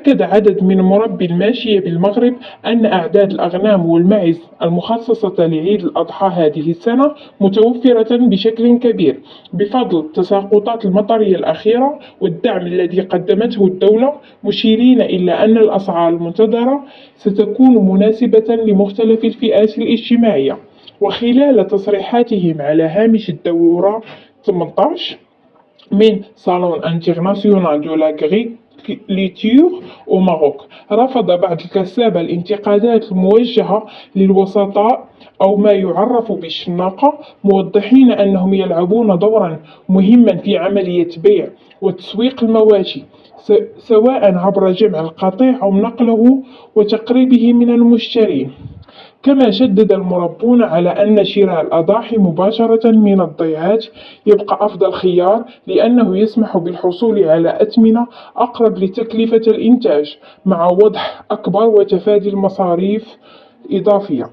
أكد عدد من مربي الماشية بالمغرب أن أعداد الأغنام والماعز المخصصة لعيد الأضحى هذه السنة متوفرة بشكل كبير بفضل التساقطات المطرية الأخيرة والدعم الذي قدمته الدولة، مشيرين إلى أن الأسعار المنتظرة ستكون مناسبة لمختلف الفئات الاجتماعية. وخلال تصريحاتهم على هامش الدورة 18 من صالون انترناسيونال دو لاغريكولتور أو ماروك، رفض بعض الكسابة الانتقادات الموجهة للوسطاء أو ما يعرف بالشناقة، موضحين أنهم يلعبون دورا مهما في عملية بيع وتسويق المواشي، سواء عبر جمع القطيع أو نقله وتقريبه من المشترين. كما شدد المربون على أن شراء الأضاحي مباشرة من الضيعات يبقى أفضل خيار، لأنه يسمح بالحصول على أثمنة أقرب لتكلفة الإنتاج مع وضح أكبر وتفادي المصاريف الإضافية.